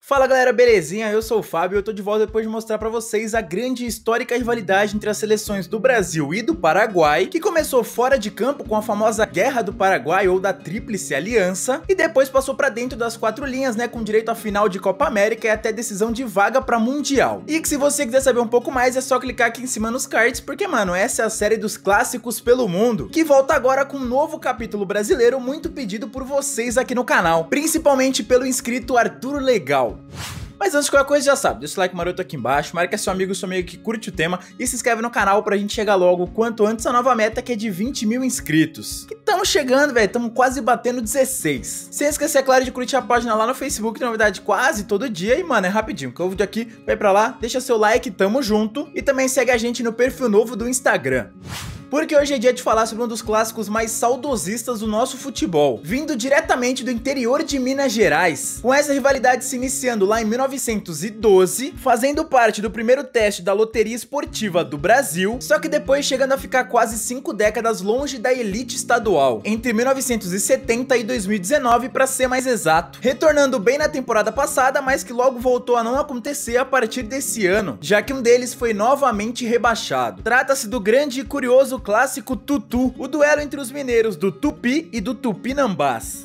Fala galera, belezinha? Eu sou o Fábio e eu tô de volta depois de mostrar pra vocês a grande e histórica rivalidade entre as seleções do Brasil e do Paraguai, que começou fora de campo com a famosa Guerra do Paraguai ou da Tríplice Aliança, e depois passou pra dentro das quatro linhas, com direito à final de Copa América e até decisão de vaga pra Mundial. E que se você quiser saber um pouco mais, é só clicar aqui em cima nos cards, porque mano, essa é a série dos clássicos pelo mundo, que volta agora com um novo capítulo brasileiro muito pedido por vocês aqui no canal, principalmente pelo inscrito Arthur Legal. Mas antes de qualquer coisa, já sabe, deixa o like maroto aqui embaixo, marca seu amigo que curte o tema e se inscreve no canal pra gente chegar logo o quanto antes a nova meta, que é de 20 mil inscritos. Que estamos chegando, velho, estamos quase batendo 16. Sem esquecer, é claro, de curtir a página lá no Facebook, tem novidade quase todo dia e, mano, é rapidinho, que o vídeo aqui vai pra lá, deixa seu like, tamo junto e também segue a gente no perfil novo do Instagram. Porque hoje é dia de falar sobre um dos clássicos mais saudosistas do nosso futebol, vindo diretamente do interior de Minas Gerais, com essa rivalidade se iniciando lá em 1912, fazendo parte do primeiro teste da loteria esportiva do Brasil, só que depois chegando a ficar quase 5 décadas longe da elite estadual, entre 1970 e 2019 para ser mais exato, retornando bem na temporada passada, mas que logo voltou a não acontecer a partir desse ano, já que um deles foi novamente rebaixado. Trata-se do grande e curioso clássico Tutu, o duelo entre os mineiros do Tupi e do Tupinambás.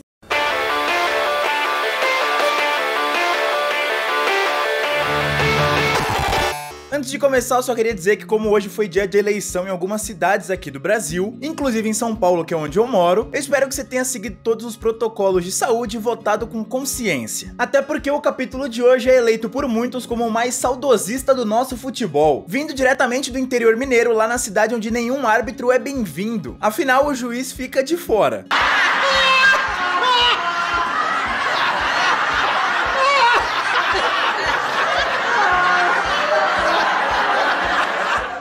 Antes de começar, eu só queria dizer que como hoje foi dia de eleição em algumas cidades aqui do Brasil, inclusive em São Paulo, que é onde eu moro, eu espero que você tenha seguido todos os protocolos de saúde e votado com consciência. Até porque o capítulo de hoje é eleito por muitos como o mais saudosista do nosso futebol, vindo diretamente do interior mineiro, lá na cidade onde nenhum árbitro é bem-vindo. Afinal, o juiz fica de fora.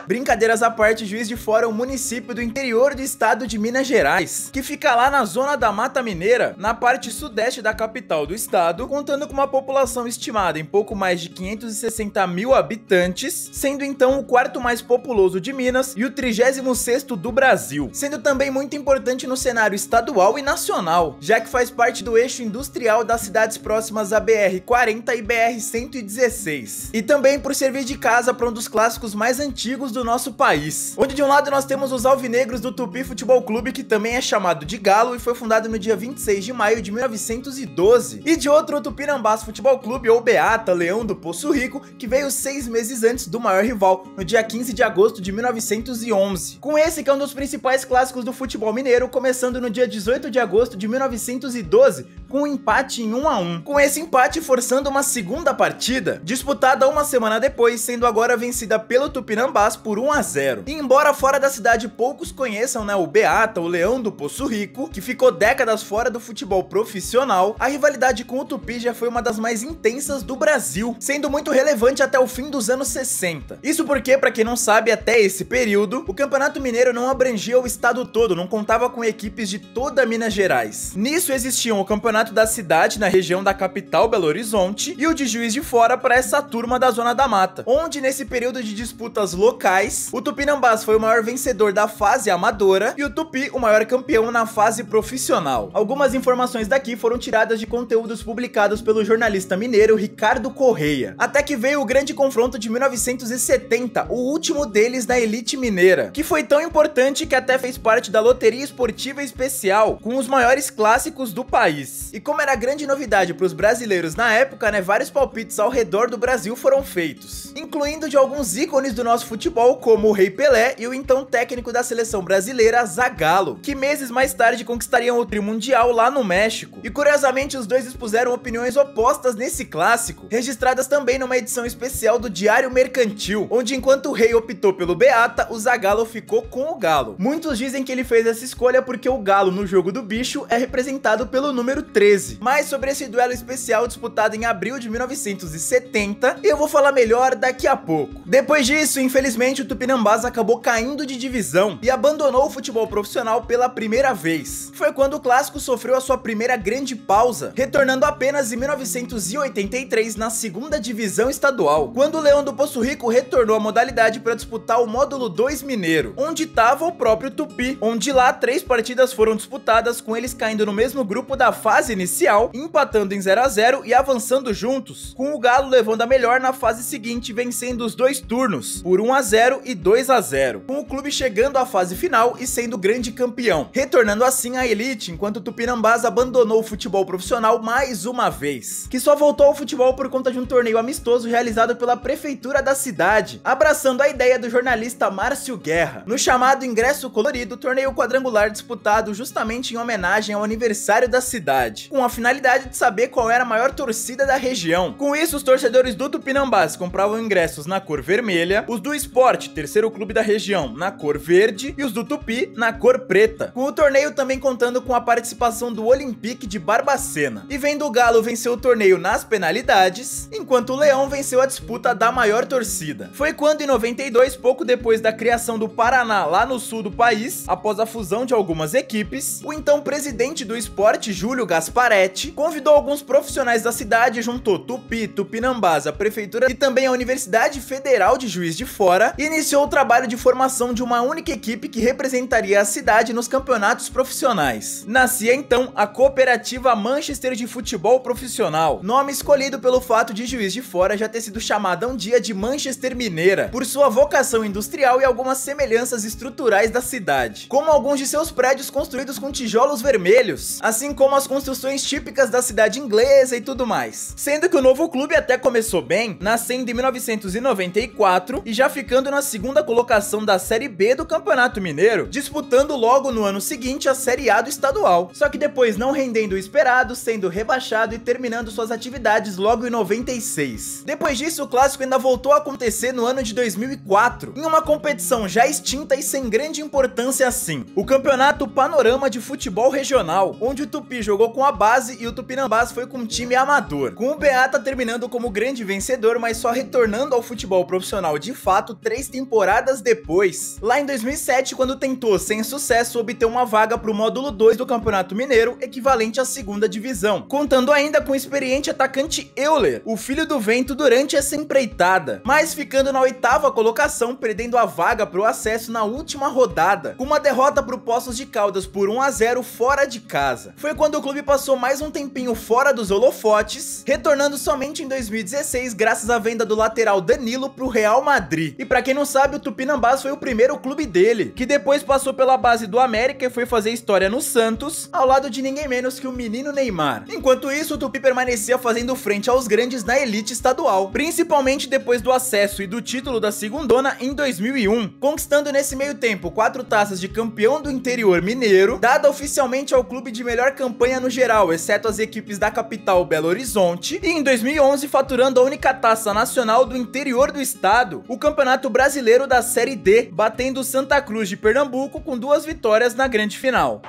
Brincadeiras à parte, Juiz de Fora é um município do interior do estado de Minas Gerais, que fica lá na zona da Mata Mineira, na parte sudeste da capital do estado, contando com uma população estimada em pouco mais de 560 mil habitantes, sendo então o quarto mais populoso de Minas e o 36º do Brasil, sendo também muito importante no cenário estadual e nacional, já que faz parte do eixo industrial das cidades próximas à BR-40 e BR-116, e também por servir de casa para um dos clássicos mais antigos do nosso país, onde de um lado nós temos os alvinegros do Tupi Futebol Clube, que também é chamado de Galo e foi fundado no dia 26 de maio de 1912, e de outro o Tupinambás Futebol Clube, ou Beata, Leão do Poço Rico, que veio 6 meses antes do maior rival, no dia 15 de agosto de 1911, com esse que é um dos principais clássicos do futebol mineiro, começando no dia 18 de agosto de 1912, com um empate em 1 a 1, com esse empate forçando uma segunda partida, disputada uma semana depois, sendo agora vencida pelo Tupinambás por 1 a 0. E embora fora da cidade poucos conheçam, o Beata, o Leão do Poço Rico, que ficou décadas fora do futebol profissional, a rivalidade com o Tupi já foi uma das mais intensas do Brasil, sendo muito relevante até o fim dos anos 60. Isso porque, pra quem não sabe, até esse período, o Campeonato Mineiro não abrangia o estado todo, não contava com equipes de toda Minas Gerais. Nisso existiam o Campeonato da cidade, na região da capital Belo Horizonte, e o de Juiz de Fora para essa turma da Zona da Mata, onde nesse período de disputas locais, o Tupinambás foi o maior vencedor da fase amadora e o Tupi o maior campeão na fase profissional. Algumas informações daqui foram tiradas de conteúdos publicados pelo jornalista mineiro Ricardo Correia. Até que veio o grande confronto de 1970, o último deles na elite mineira, que foi tão importante que até fez parte da loteria esportiva especial, com os maiores clássicos do país. E como era grande novidade para os brasileiros na época, vários palpites ao redor do Brasil foram feitos, incluindo de alguns ícones do nosso futebol, como o Rei Pelé e o então técnico da seleção brasileira, Zagallo, que meses mais tarde conquistariam o tri mundial lá no México. E curiosamente os dois expuseram opiniões opostas nesse clássico, registradas também numa edição especial do Diário Mercantil, onde enquanto o Rei optou pelo Beata, o Zagallo ficou com o Galo. Muitos dizem que ele fez essa escolha porque o Galo no jogo do bicho é representado pelo número 13. Mas sobre esse duelo especial disputado em abril de 1970, eu vou falar melhor daqui a pouco. Depois disso, infelizmente, o Tupinambás acabou caindo de divisão e abandonou o futebol profissional pela primeira vez. Foi quando o clássico sofreu a sua primeira grande pausa, retornando apenas em 1983 na segunda divisão estadual, quando o Leão do Poço Rico retornou à modalidade para disputar o módulo 2 mineiro, onde estava o próprio Tupi, onde lá 3 partidas foram disputadas, com eles caindo no mesmo grupo da fase fase inicial, empatando em 0 a 0 e avançando juntos, com o Galo levando a melhor na fase seguinte, vencendo os 2 turnos, por 1 a 0 e 2 a 0, com o clube chegando à fase final e sendo grande campeão, retornando assim à elite, enquanto o Tupinambás abandonou o futebol profissional mais uma vez, que só voltou ao futebol por conta de um torneio amistoso realizado pela prefeitura da cidade, abraçando a ideia do jornalista Márcio Guerra, no chamado Ingresso Colorido, torneio quadrangular disputado justamente em homenagem ao aniversário da cidade, com a finalidade de saber qual era a maior torcida da região. Com isso, os torcedores do Tupinambás compravam ingressos na cor vermelha, os do Sport, terceiro clube da região, na cor verde e os do Tupi na cor preta, com o torneio também contando com a participação do Olympique de Barbacena. E vendo o Galo vencer o torneio nas penalidades, enquanto o Leão venceu a disputa da maior torcida. Foi quando em 92, pouco depois da criação do Paraná lá no sul do país, após a fusão de algumas equipes, o então presidente do Sport, Júlio Gasparetti, convidou alguns profissionais da cidade, juntou Tupi, Tupinambás, a prefeitura e também a Universidade Federal de Juiz de Fora, e iniciou o trabalho de formação de uma única equipe que representaria a cidade nos campeonatos profissionais. Nascia então a Cooperativa Manchester de Futebol Profissional, nome escolhido pelo fato de Juiz de Fora já ter sido chamada um dia de Manchester Mineira, por sua vocação industrial e algumas semelhanças estruturais da cidade, como alguns de seus prédios construídos com tijolos vermelhos, assim como as construções típicas da cidade inglesa e tudo mais. Sendo que o novo clube até começou bem, nascendo em 1994 e já ficando na segunda colocação da Série B do Campeonato Mineiro, disputando logo no ano seguinte a Série A do estadual, só que depois não rendendo o esperado, sendo rebaixado e terminando suas atividades logo em 96. Depois disso, o clássico ainda voltou a acontecer no ano de 2004, em uma competição já extinta e sem grande importância assim, o Campeonato Panorama de Futebol Regional, onde o Tupi jogou com a base e o Tupinambás foi com um time amador, com o Beata terminando como grande vencedor, mas só retornando ao futebol profissional de fato 3 temporadas depois, lá em 2007, quando tentou, sem sucesso, obter uma vaga para o módulo 2 do Campeonato Mineiro, equivalente à segunda divisão, contando ainda com o experiente atacante Euler, o filho do vento, durante essa empreitada, mas ficando na 8ª colocação, perdendo a vaga para o acesso na última rodada, com uma derrota para o Poços de Caldas por 1 a 0 fora de casa. Foi quando o clube passou mais um tempinho fora dos holofotes, retornando somente em 2016 graças à venda do lateral Danilo para o Real Madrid. E para quem não sabe, o Tupinambás foi o primeiro clube dele, que depois passou pela base do América e foi fazer história no Santos, ao lado de ninguém menos que o menino Neymar. Enquanto isso, o Tupi permanecia fazendo frente aos grandes na elite estadual, principalmente depois do acesso e do título da segundona em 2001, conquistando nesse meio tempo 4 taças de campeão do interior mineiro, dada oficialmente ao clube de melhor campanha no geral, exceto as equipes da capital Belo Horizonte, e em 2011 faturando a única taça nacional do interior do estado, o Campeonato Brasileiro da Série D, batendo o Santa Cruz de Pernambuco com 2 vitórias na grande final.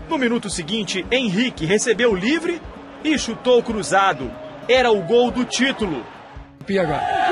No minuto seguinte, Henrique recebeu livre e chutou cruzado. Era o gol do título. PH.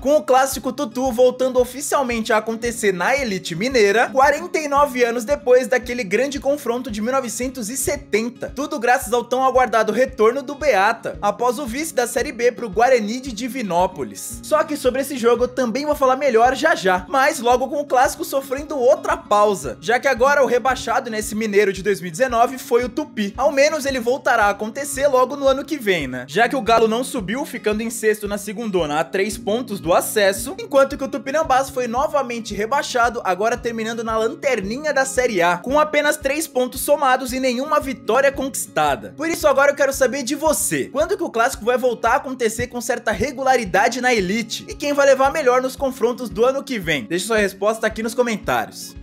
Com o clássico Tutu voltando oficialmente a acontecer na elite mineira, 49 anos depois daquele grande confronto de 1970. Tudo graças ao tão aguardado retorno do Beata, após o vice da Série B para o Guarani de Divinópolis. Só que sobre esse jogo eu também vou falar melhor já já, mas logo com o clássico sofrendo outra pausa, já que agora o rebaixado nesse mineiro de 2019 foi o Tupi. Ao menos ele voltará a acontecer logo no ano que vem, né? Já que o Galo não subiu, ficando em sexto na segundona a 3 pontos do acesso, enquanto que o Tupinambás foi novamente rebaixado, agora terminando na lanterninha da Série A, com apenas 3 pontos somados e nenhuma vitória conquistada. Por isso agora eu quero saber de você, quando que o clássico vai voltar a acontecer com certa regularidade na elite? E quem vai levar melhor nos confrontos do ano que vem? Deixe sua resposta aqui nos comentários.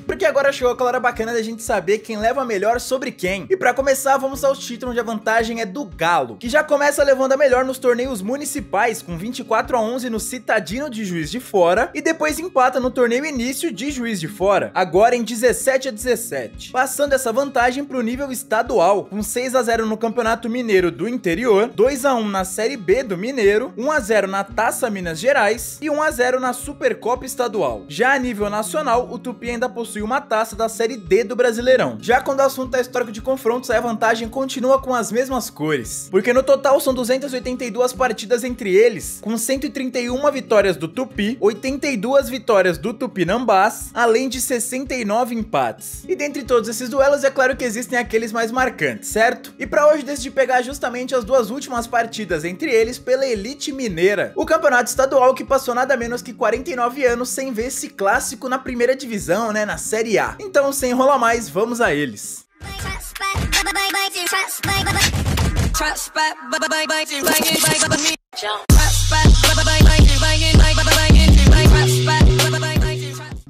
Porque agora chegou aquela hora bacana da gente saber quem leva melhor sobre quem. E pra começar, vamos aos títulos onde a vantagem é do Galo, que já começa levando a melhor nos torneios municipais, com 24 a 11 no Citadino de Juiz de Fora, e depois empata no torneio início de Juiz de Fora, agora em 17 a 17. Passando essa vantagem pro nível estadual, com 6 a 0 no Campeonato Mineiro do Interior, 2 a 1 na Série B do Mineiro, 1 a 0 na Taça Minas Gerais e 1 a 0 na Supercopa Estadual. Já a nível nacional, o Tupi ainda possui possui uma taça da Série D do Brasileirão. Já quando o assunto é histórico de confrontos, a vantagem continua com as mesmas cores, porque no total são 282 partidas entre eles, com 131 vitórias do Tupi, 82 vitórias do Tupinambás, além de 69 empates. E dentre todos esses duelos, é claro que existem aqueles mais marcantes, certo? E pra hoje decidi pegar justamente as duas últimas partidas entre eles pela Elite Mineira, o campeonato estadual que passou nada menos que 49 anos sem ver esse clássico na primeira divisão, né, na Série A. Então, sem enrolar mais, vamos a eles.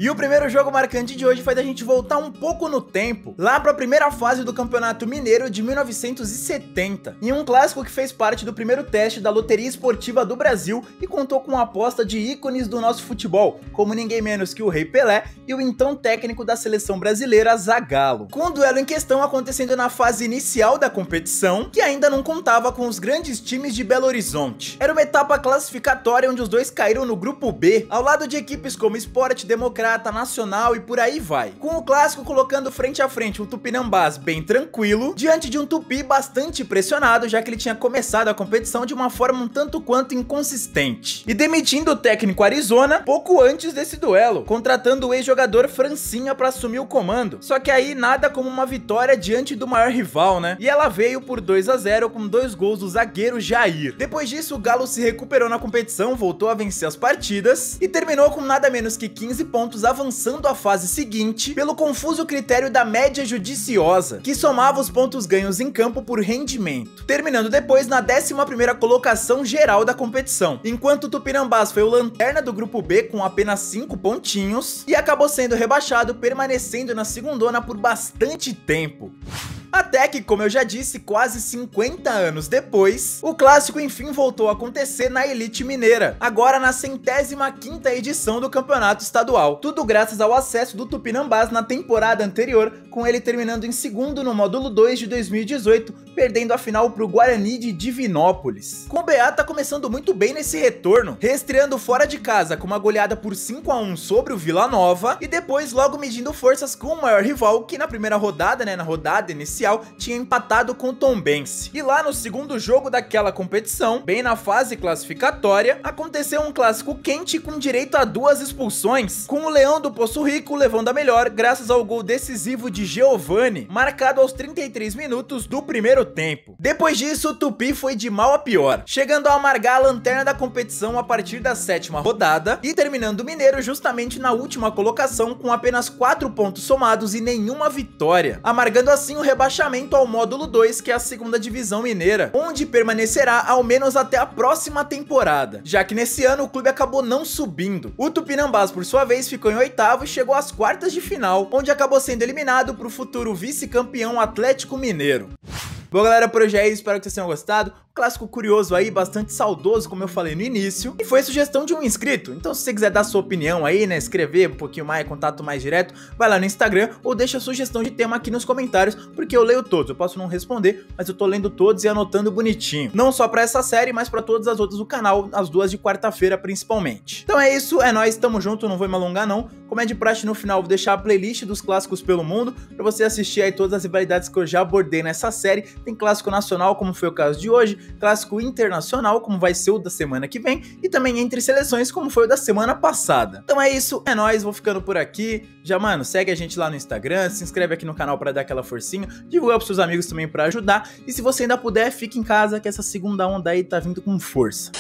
E o primeiro jogo marcante de hoje foi da gente voltar um pouco no tempo, lá para a primeira fase do Campeonato Mineiro de 1970, em um clássico que fez parte do primeiro teste da Loteria Esportiva do Brasil e contou com a aposta de ícones do nosso futebol, como ninguém menos que o Rei Pelé e o então técnico da seleção brasileira, Zagallo. Com o duelo em questão acontecendo na fase inicial da competição, que ainda não contava com os grandes times de Belo Horizonte. Era uma etapa classificatória onde os dois caíram no grupo B, ao lado de equipes como Sport, Democrata, Nacional e por aí vai. Com o clássico colocando frente a frente um Tupinambás bem tranquilo, diante de um Tupi bastante pressionado, já que ele tinha começado a competição de uma forma um tanto quanto inconsistente. E demitindo o técnico Arizona pouco antes desse duelo, contratando o ex-jogador Francinha para assumir o comando. Só que aí nada como uma vitória diante do maior rival, né? E ela veio por 2-0 com 2 gols do zagueiro Jair. Depois disso, o Galo se recuperou na competição, voltou a vencer as partidas e terminou com nada menos que 15 pontos, avançando à fase seguinte pelo confuso critério da média judiciosa, que somava os pontos ganhos em campo por rendimento, terminando depois na 11ª colocação geral da competição, enquanto o Tupinambás foi o lanterna do grupo B com apenas 5 pontinhos e acabou sendo rebaixado, permanecendo na segundona por bastante tempo. Até que, como eu já disse, quase 50 anos depois, o clássico enfim voltou a acontecer na Elite Mineira, agora na 105ª edição do campeonato estadual. Tudo graças ao acesso do Tupinambás na temporada anterior, com ele terminando em segundo no módulo 2 de 2018, perdendo a final para o Guarani de Divinópolis. Com o BA tá começando muito bem nesse retorno, reestreando fora de casa com uma goleada por 5-1 sobre o Vila Nova, e depois logo medindo forças com o maior rival, que na primeira rodada, na rodada inicial, tinha empatado com o Tombense. E lá no segundo jogo daquela competição, bem na fase classificatória, aconteceu um clássico quente com direito a 2 expulsões, com o Leão do Poço Rico levando a melhor graças ao gol decisivo de Giovani, marcado aos 33 minutos do primeiro tempo. Depois disso, o Tupi foi de mal a pior, chegando a amargar a lanterna da competição a partir da 7ª rodada e terminando o Mineiro justamente na última colocação com apenas 4 pontos somados e nenhuma vitória, amargando assim o rebaixamento ao módulo 2, que é a 2ª divisão mineira, onde permanecerá ao menos até a próxima temporada, já que nesse ano o clube acabou não subindo. O Tupinambás, por sua vez, ficou em 8º e chegou às quartas de final, onde acabou sendo eliminado para o futuro vice-campeão Atlético Mineiro. Bom, galera, por hoje é isso, espero que vocês tenham gostado. Um clássico curioso aí, bastante saudoso, como eu falei no início, e foi sugestão de um inscrito. Então, se você quiser dar sua opinião aí, né, escrever um pouquinho mais, contato mais direto, vai lá no Instagram ou deixa a sugestão de tema aqui nos comentários, porque eu leio todos. Eu posso não responder, mas eu tô lendo todos e anotando bonitinho. Não só pra essa série, mas pra todas as outras do canal, as 2 de quarta-feira principalmente. Então é isso, é nóis, tamo junto, não vou me alongar não. Como é de praxe, no final vou deixar a playlist dos clássicos pelo mundo, pra você assistir aí todas as rivalidades que eu já abordei nessa série. Tem clássico nacional, como foi o caso de hoje, clássico internacional, como vai ser o da semana que vem, e também entre seleções, como foi o da semana passada. Então é isso, é nóis, vou ficando por aqui. Já, mano, segue a gente lá no Instagram, se inscreve aqui no canal pra dar aquela forcinha, divulga pros seus amigos também pra ajudar, e se você ainda puder, fique em casa, que essa segunda onda aí tá vindo com força.